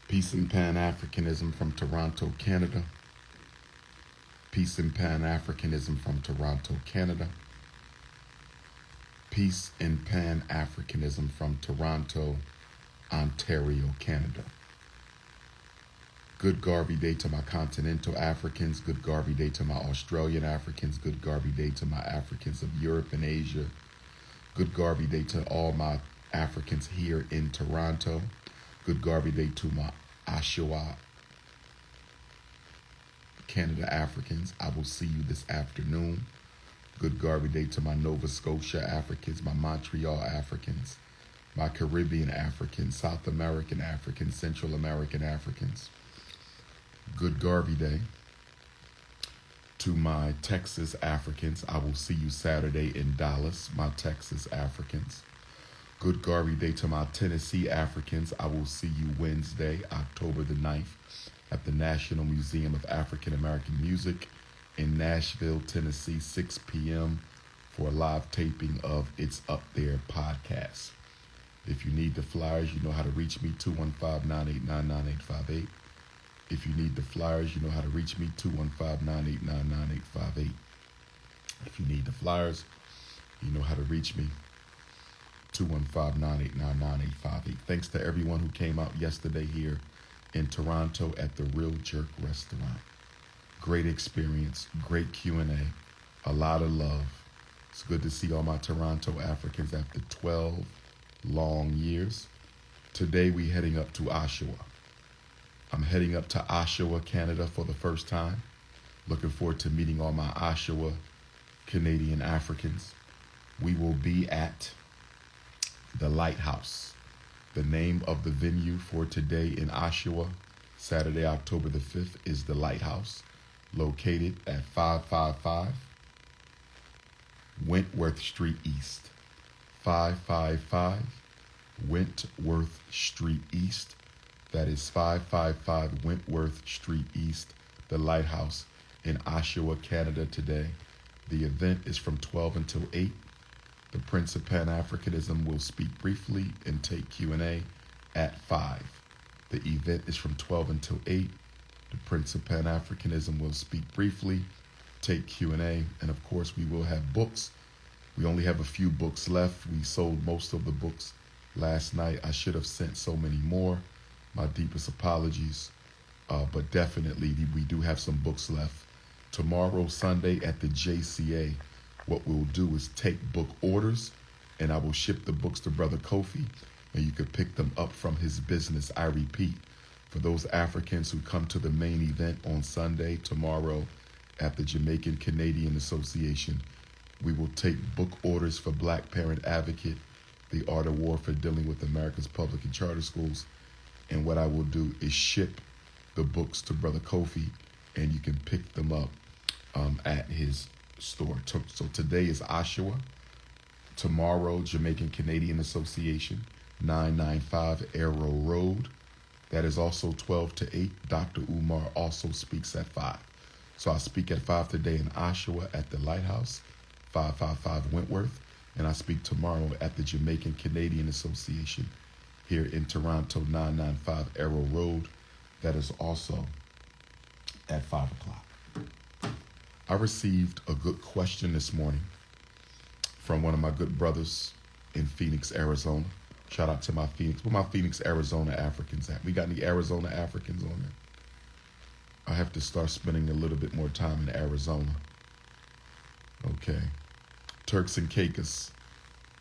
Peace and Pan-Africanism from Toronto, Canada. Peace and Pan-Africanism from Toronto, Canada. Peace and Pan-Africanism from Toronto, Ontario, Canada. Good Garvey Day to my continental Africans. Good Garvey Day to my Australian Africans. Good Garvey Day to my Africans of Europe and Asia. Good Garvey Day to all my Africans here in Toronto. Good Garvey Day to my Oshawa, Canada Africans. I will see you this afternoon. Good Garvey Day to my Nova Scotia Africans, my Montreal Africans, my Caribbean Africans, South American Africans, Central American Africans. Good Garvey Day to my Texas Africans. I will see you Saturday in Dallas, my Texas Africans. Good Garvey Day to my Tennessee Africans. I will see you Wednesday, October the 9th, at the National Museum of African American Music in Nashville, Tennessee, 6 p.m. for a live taping of It's Up There podcast. If you need the flyers, you know how to reach me, 215-989-9858. If you need the flyers, you know how to reach me, 215-989-9858. If you need the flyers, you know how to reach me, 215-989-9858. Thanks to everyone who came out yesterday here in Toronto at the Real Jerk Restaurant. Great experience, great Q&A, a lot of love. It's good to see all my Toronto Africans after 12 long years. Today we heading up to Oshawa. I'm heading up to Oshawa, Canada for the first time. Looking forward to meeting all my Oshawa Canadian Africans. We will be at the Lighthouse. The name of the venue for today in Oshawa, Saturday, October the 5th, is the Lighthouse, located at 555 Wentworth Street East. 555 Wentworth Street East. That is 555 Wentworth Street East, the Lighthouse in Oshawa, Canada today. The event is from 12 until 8. The Prince of Pan-Africanism will speak briefly and take Q&A at 5. The event is from 12 until 8. The Prince of Pan-Africanism will speak briefly, take Q&A, and of course we will have books. We only have a few books left. We sold most of the books last night. I should have sent so many more. My deepest apologies. But definitely we do have some books left. Tomorrow, Sunday, at the JCA, what we'll do is take book orders, and I will ship the books to Brother Kofi, and you can pick them up from his business. I repeat, for those Africans who come to the main event on Sunday, tomorrow, at the Jamaican Canadian Association, we will take book orders for Black Parent Advocate, The Art of War for Dealing with America's Public and Charter Schools, and what I will do is ship the books to Brother Kofi, and you can pick them up at his store. So today is Oshawa. Tomorrow, Jamaican Canadian Association, 995 Arrow Road. That is also 12 to 8. Dr. Umar also speaks at 5. So I speak at 5 today in Oshawa at the Lighthouse, 555 Wentworth. And I speak tomorrow at the Jamaican Canadian Association here in Toronto, 995 Arrow Road. That is also at 5 o'clock. I received a good question this morning from one of my good brothers in Phoenix, Arizona. Shout out to my Phoenix. Where my Phoenix, Arizona Africans at? We got any Arizona Africans on there? I have to start spending a little bit more time in Arizona. Okay. Turks and Caicos.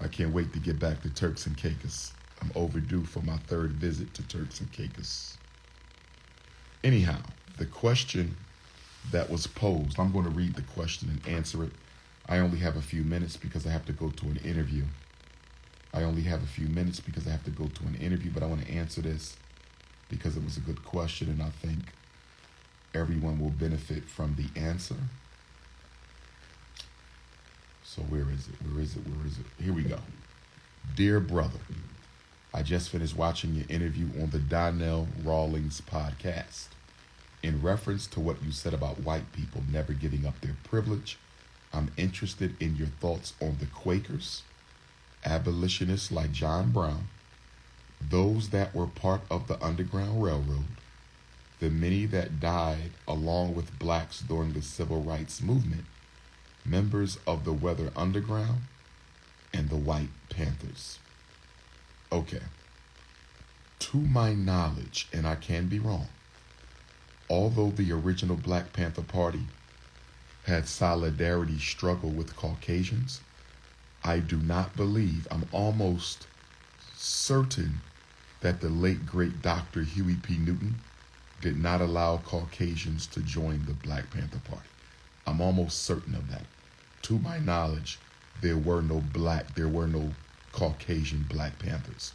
I can't wait to get back to Turks and Caicos. I'm overdue for my 3rd visit to Turks and Caicos. Anyhow, the question that was posed, I'm going to read the question and answer it. I only have a few minutes because I have to go to an interview. But I want to answer this because it was a good question, and I think everyone will benefit from the answer. So where is it? Here we go. Dear brother, I just finished watching your interview on the Donnell Rawlings podcast. In reference to what you said about white people never giving up their privilege, I'm interested in your thoughts on the Quakers, abolitionists like John Brown, those that were part of the Underground Railroad, the many that died along with blacks during the Civil Rights Movement, members of the Weather Underground, and the White Panthers. Okay, to my knowledge, and I can be wrong, although the original Black Panther Party had solidarity struggle with Caucasians, I do not believe, I'm almost certain that the late great Dr. Huey P. Newton did not allow Caucasians to join the Black Panther Party. I'm almost certain of that. To my knowledge, there were no Caucasian Black Panthers.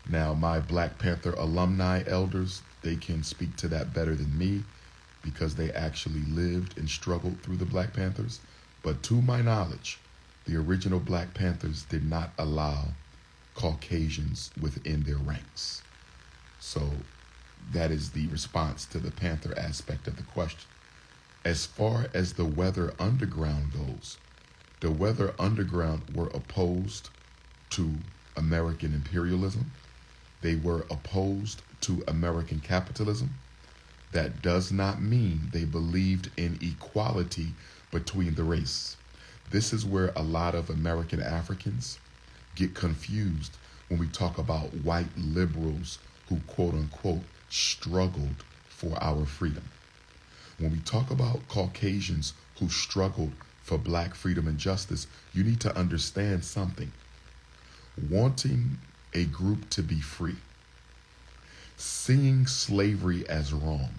Now, my Black Panther alumni elders, they can speak to that better than me because they actually lived and struggled through the Black Panthers. But to my knowledge, the original Black Panthers did not allow Caucasians within their ranks. So that is the response to the Panther aspect of the question. As far as the Weather Underground goes, the Weather Underground were opposed to American imperialism. They were opposed to American capitalism. That does not mean they believed in equality between the races. This is where a lot of American Africans get confused when we talk about white liberals who quote unquote struggled for our freedom. When we talk about Caucasians who struggled for black freedom and justice, you need to understand something. Wanting a group to be free, seeing slavery as wrong,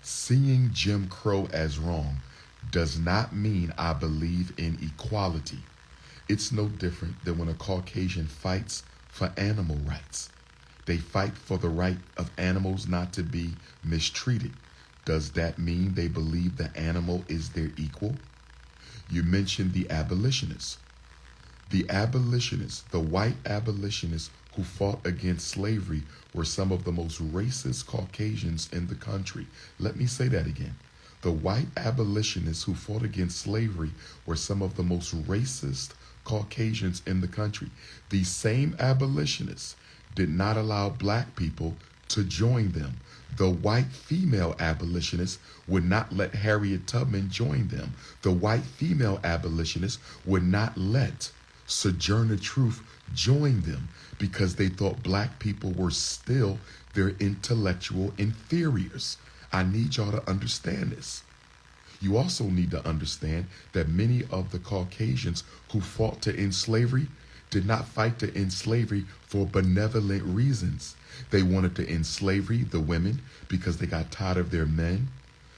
seeing Jim Crow as wrong, does not mean I believe in equality. It's no different than when a Caucasian fights for animal rights. They fight for the right of animals not to be mistreated. Does that mean they believe the animal is their equal? You mentioned the abolitionists. The abolitionists, the white abolitionists who fought against slavery, were some of the most racist Caucasians in the country. Let me say that again. The white abolitionists who fought against slavery were some of the most racist Caucasians in the country. These same abolitionists did not allow black people to join them. The white female abolitionists would not let Harriet Tubman join them. The white female abolitionists would not let Sojourner Truth join them because they thought black people were still their intellectual inferiors. I need y'all to understand this. You also need to understand that many of the Caucasians who fought to end slavery did not fight to end slavery for benevolent reasons. They wanted to end slavery, the women, because they got tired of their men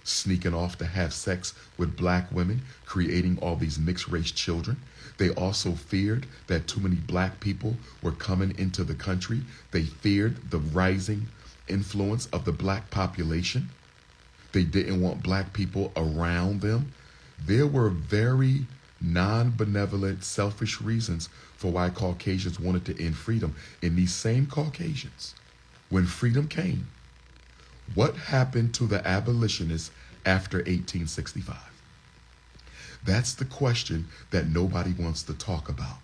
sneaking off to have sex with black women, creating all these mixed race children. They also feared that too many black people were coming into the country. They feared the rising influence of the black population. They didn't want black people around them. There were very non-benevolent, selfish reasons for why Caucasians wanted to end freedom. And these same Caucasians, when freedom came, what happened to the abolitionists after 1865? That's the question that nobody wants to talk about.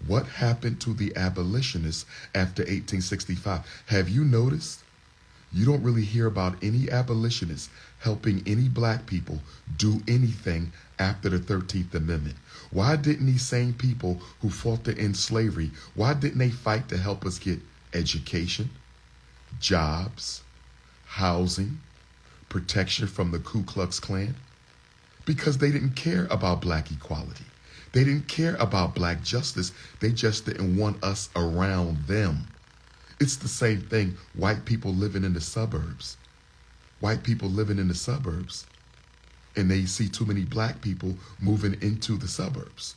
What happened to the abolitionists after 1865? Have you noticed? You don't really hear about any abolitionists helping any black people do anything after the 13th Amendment. Why didn't these same people who fought to end slavery, why didn't they fight to help us get education, jobs, housing, protection from the Ku Klux Klan? Because they didn't care about black equality. They didn't care about black justice. They just didn't want us around them. It's the same thing, white people living in the suburbs. White people living in the suburbs, and they see too many black people moving into the suburbs.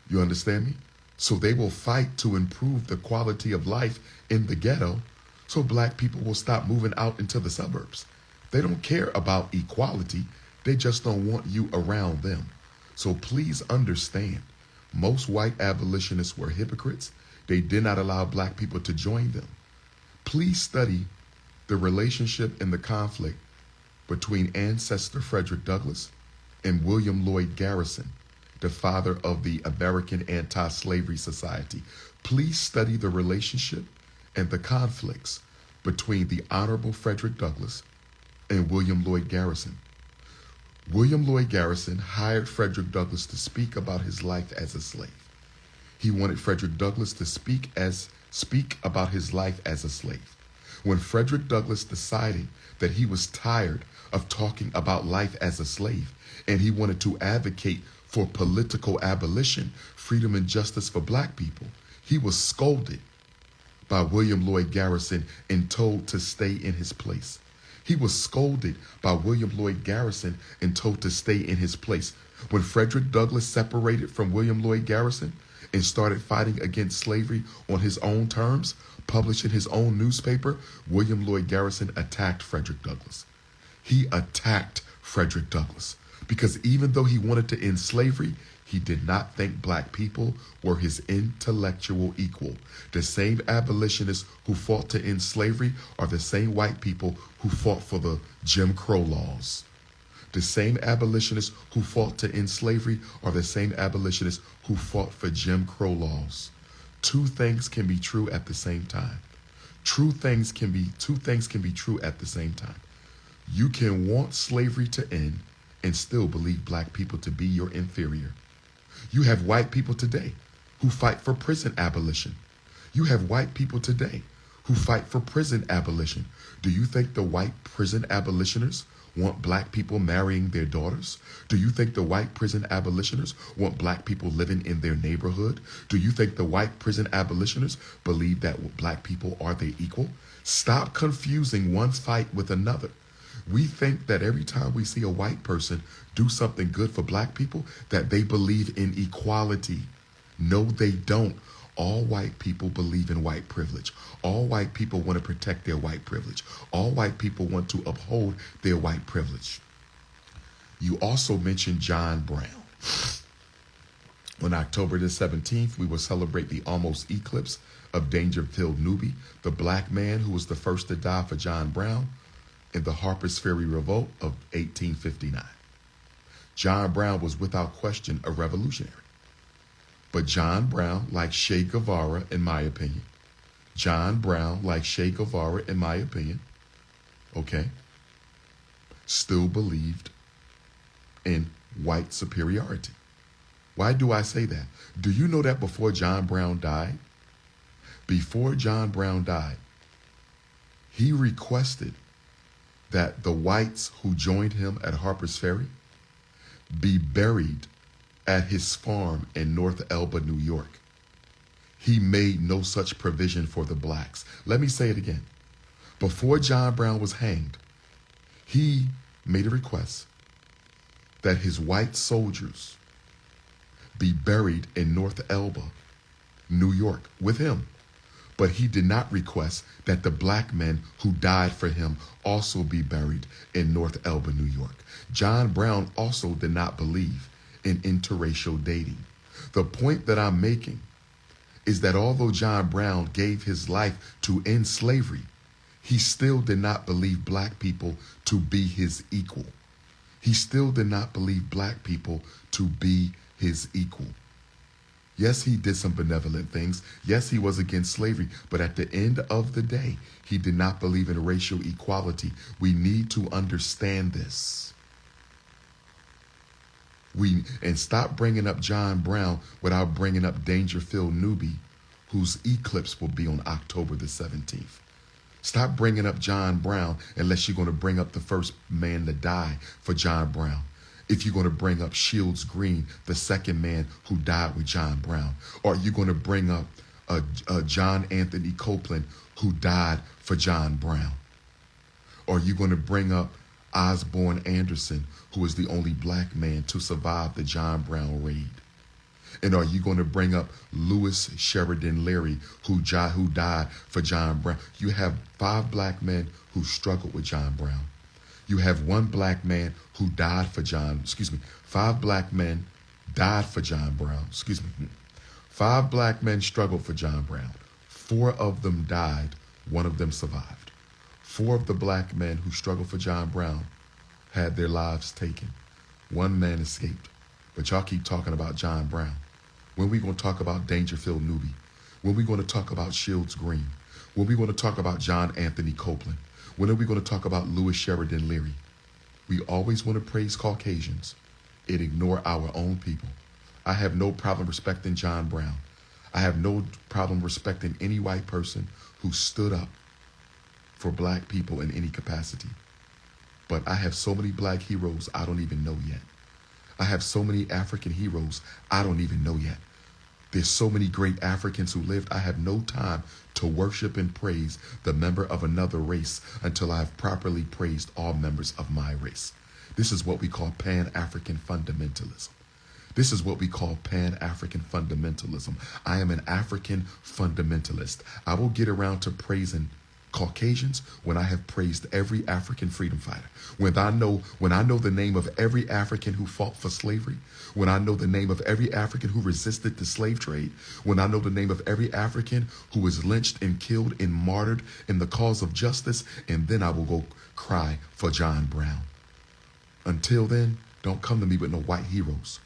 You understand me? So they will fight to improve the quality of life in the ghetto so black people will stop moving out into the suburbs. They don't care about equality. They just don't want you around them. So please understand, most white abolitionists were hypocrites. They did not allow black people to join them. Please study the relationship and the conflict between ancestor Frederick Douglass and William Lloyd Garrison, the father of the American Anti-Slavery Society. Please study the relationship and the conflicts between the Honorable Frederick Douglass and William Lloyd Garrison. William Lloyd Garrison hired Frederick Douglass to speak about his life as a slave. He wanted Frederick Douglass to speak about his life as a slave. When Frederick Douglass decided that he was tired of talking about life as a slave and he wanted to advocate for political abolition, freedom and justice for black people, he was scolded by William Lloyd Garrison and told to stay in his place. He was scolded by William Lloyd Garrison and told to stay in his place. When Frederick Douglass separated from William Lloyd Garrison and started fighting against slavery on his own terms, publishing his own newspaper, William Lloyd Garrison attacked Frederick Douglass. He attacked Frederick Douglass because even though he wanted to end slavery, he did not think black people were his intellectual equal. The same abolitionists who fought to end slavery are the same white people who fought for the Jim Crow laws. The same abolitionists who fought to end slavery are the same abolitionists who fought for Jim Crow laws. Two things can be true at the same time. Two things can be true at the same time. You can want slavery to end and still believe black people to be your inferior. You have white people today who fight for prison abolition. You have white people today who fight for prison abolition. Do you think the white prison abolitionists want black people marrying their daughters? Do you think the white prison abolitionists want black people living in their neighborhood? Do you think the white prison abolitionists believe that black people are their equal? Stop confusing one fight with another. We think that every time we see a white person do something good for black people, that they believe in equality. No, they don't. All white people believe in white privilege. All white people want to protect their white privilege. All white people want to uphold their white privilege. You also mentioned John Brown. On October the 17th, we will celebrate the almost eclipse of Dangerfield Newby, the black man who was the first to die for John Brown in the Harper's Ferry Revolt of 1859. John Brown was without question a revolutionary. But John Brown, like Che Guevara, in my opinion, still believed in white superiority. Why do I say that? Do you know that before John Brown died, he requested that the whites who joined him at Harper's Ferry be buried at his farm in North Elba, New York. He made no such provision for the blacks. Let me say it again. Before John Brown was hanged, he made a request that his white soldiers be buried in North Elba, New York, with him. But he did not request that the black men who died for him also be buried in North Elba, New York. John Brown also did not believe in interracial dating. The point that I'm making is that although John Brown gave his life to end slavery, he still did not believe black people to be his equal. He still did not believe black people to be his equal. Yes, he did some benevolent things. Yes, he was against slavery. But at the end of the day, he did not believe in racial equality. We need to understand this. And stop bringing up John Brown without bringing up Dangerfield Newby, whose eclipse will be on October the 17th. Stop bringing up John Brown unless you're going to bring up the first man to die for John Brown. If you're going to bring up Shields Green, the second man who died with John Brown, or you're going to bring up John Anthony Copeland, who died for John Brown, or you're going to bring up Osborne Anderson, who was the only black man to survive the John Brown raid, and are you going to bring up Lewis Sheridan Leary, who died for John Brown? You have 5 black men who struggled with John Brown. You have 1 black man who died for 5 black men died for John Brown. 5 black men struggled for John Brown. 4 of them died. 1 of them survived. 4 of the black men who struggled for John Brown had their lives taken. 1 man escaped. But y'all keep talking about John Brown. When we going to talk about Dangerfield Newby? When we going to talk about Shields Green? When we want to talk about John Anthony Copeland, when are we going to talk about Louis Sheridan Leary? We always want to praise Caucasians and ignore our own people. I have no problem respecting John Brown. I have no problem respecting any white person who stood up for black people in any capacity. But I have so many black heroes I don't even know yet. I have so many African heroes I don't even know yet. There's so many great Africans who lived. I have no time to worship and praise the member of another race until I have properly praised all members of my race. This is what we call Pan-African fundamentalism. This is what we call Pan-African fundamentalism. I am an African fundamentalist. I will get around to praising Caucasians when I have praised every African freedom fighter. When I know the name of every African who fought for slavery, when I know the name of every African who resisted the slave trade, when I know the name of every African who was lynched and killed and martyred in the cause of justice, and then I will go cry for John Brown. Until then, don't come to me with no white heroes.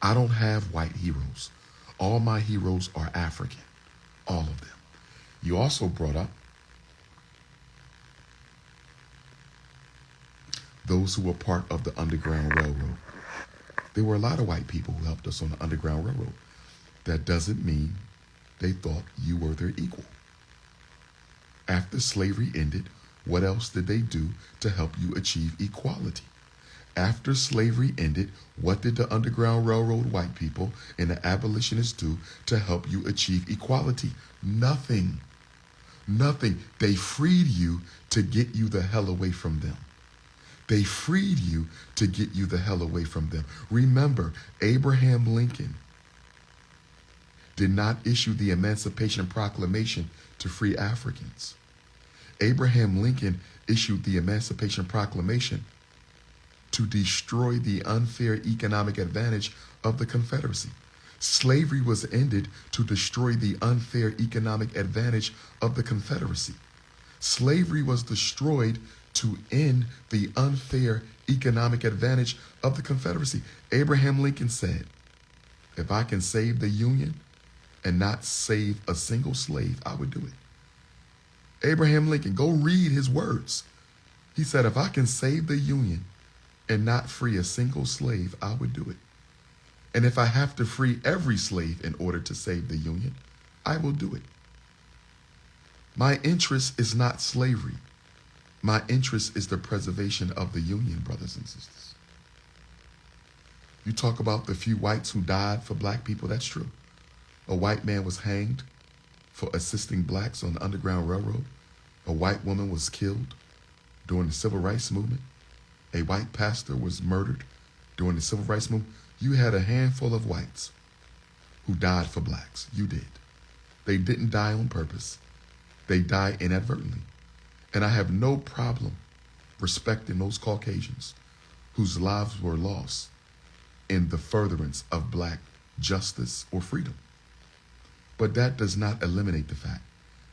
I don't have white heroes. All my heroes are African. All of them. You also brought up those who were part of the Underground Railroad. There were a lot of white people who helped us on the Underground Railroad. That doesn't mean they thought you were their equal. After slavery ended, what else did they do to help you achieve equality? After slavery ended, what did the Underground Railroad white people and the abolitionists do to help you achieve equality? Nothing. Nothing. They freed you to get you the hell away from them. They freed you to get you the hell away from them. Remember, Abraham Lincoln did not issue the Emancipation Proclamation to free Africans. Abraham Lincoln issued the Emancipation Proclamation to destroy the unfair economic advantage of the Confederacy. Slavery was ended to destroy the unfair economic advantage of the Confederacy. Slavery was destroyed to end the unfair economic advantage of the Confederacy. Abraham Lincoln said, if I can save the Union and not save a single slave, I would do it. Abraham Lincoln, go read his words. He said, if I can save the Union and not free a single slave, I would do it. And if I have to free every slave in order to save the Union, I will do it. My interest is not slavery. My interest is the preservation of the Union, brothers and sisters. You talk about the few whites who died for black people, that's true. A white man was hanged for assisting blacks on the Underground Railroad. A white woman was killed during the Civil Rights Movement. A white pastor was murdered during the Civil Rights Movement. You had a handful of whites who died for blacks. You did. They didn't die on purpose. They died inadvertently. And I have no problem respecting those Caucasians whose lives were lost in the furtherance of black justice or freedom. But that does not eliminate the fact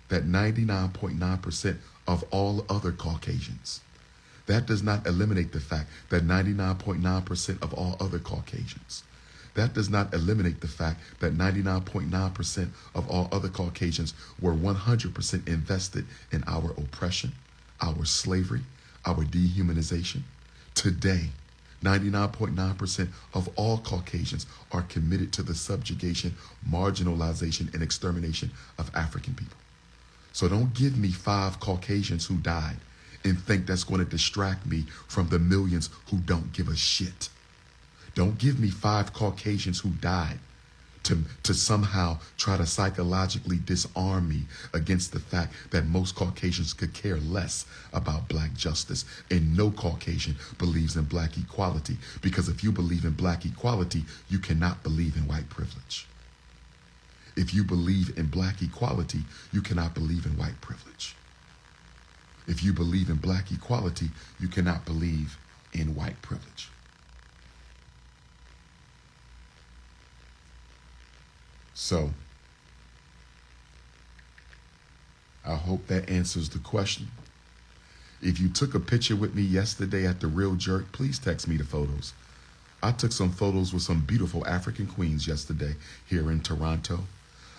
that 99.9% of all other Caucasians, that does not eliminate the fact that 99.9% of all other Caucasians, that does not eliminate the fact that 99.9% of all other Caucasians were 100% invested in our oppression, our slavery, our dehumanization. Today, 99.9% of all Caucasians are committed to the subjugation, marginalization, and extermination of African people. So don't give me 5 Caucasians who died and think that's going to distract me from the millions who don't give a shit. Don't give me 5 Caucasians who died to somehow try to psychologically disarm me against the fact that most Caucasians could care less about black justice, and no Caucasian believes in black equality, because if you believe in black equality, you cannot believe in white privilege. If you believe in black equality, you cannot believe in white privilege. If you believe in black equality, you cannot believe in white privilege. So, I hope that answers the question. If you took a picture with me yesterday at The Real Jerk, please text me the photos. I took some photos with some beautiful African queens yesterday here in Toronto.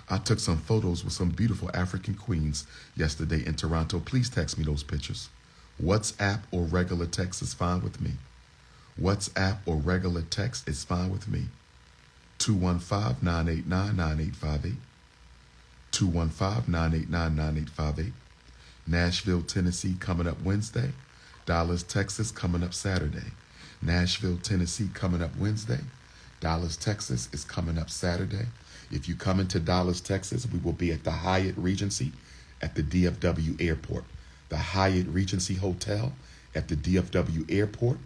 I took some photos with some beautiful African queens yesterday in Toronto. Please text me those pictures. WhatsApp or regular text is fine with me. WhatsApp or regular text is fine with me. 215-989-9858. 215-989-9858. Nashville, Tennessee coming up Wednesday. Dallas, Texas coming up Saturday. Nashville, Tennessee coming up Wednesday. Dallas, Texas is coming up Saturday. If you come into Dallas, Texas, we will be at the Hyatt Regency at the DFW Airport. The Hyatt Regency Hotel at the DFW Airport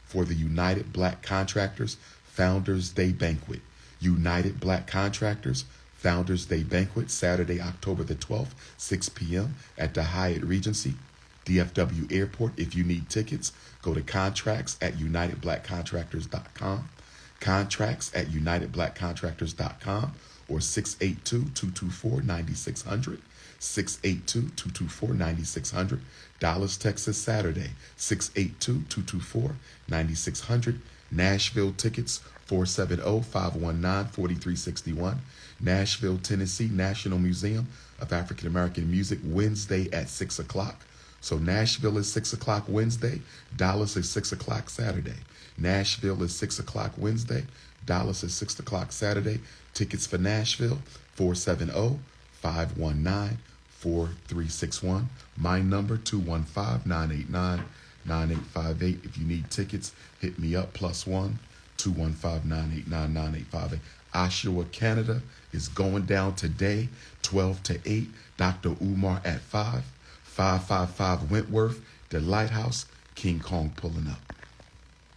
for the United Black Contractors Founders Day Banquet. United Black Contractors Founders Day Banquet, Saturday, October the 12th, 6 p.m. at the Hyatt Regency, DFW Airport. If you need tickets, go to contracts@unitedblackcontractors.com, contracts@unitedblackcontractors.com, or 682-224-9600, 682-224-9600. Dallas, Texas, Saturday, 682-224-9600. Nashville tickets, 470-519-4361. Nashville, Tennessee, National Museum of African American Music, Wednesday at 6 o'clock. So Nashville is 6 o'clock Wednesday. Dallas is 6 o'clock Saturday. Nashville is 6 o'clock Wednesday. Dallas is 6 o'clock Saturday. Tickets for Nashville, 470-519-4361. My number, 215-989-9858. If you need tickets, hit me up, +1 215-989-9858. Oshawa, Canada is going down today, 12 to 8. Dr. Umar at 5. 555 Wentworth, the Lighthouse, King Kong pulling up.